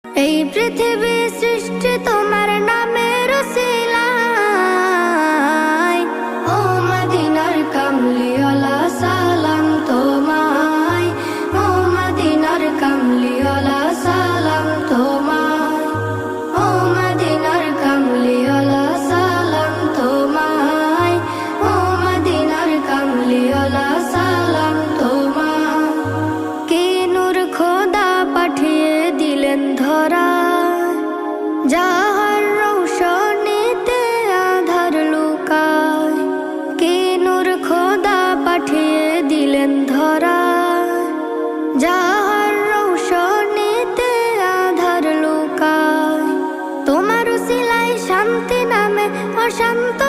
এই পৃথিবী সৃষ্টি তোমার নামের উসিলায়, ও মদিনার কামলিওয়ালা সালাম তোমায়, ও মদিনার কামলিওয়ালা সালাম তোমায়, ও মদিনার কামলিওয়ালা সালাম তোমায়, ও মদিনার কামলিওয়ালা সালাম তোমায়। কে নূর খোদা পাঠিয়ে দিলেন ধরা, যাহার রৌশনীতে আধার লুকায়। কে নূর খোদা পাঠিয়ে দিলেন ধরা, যাহার রৌশনীতে আধার লুকায়। তোমার উসিলায় শান্তি নামে অশান্ত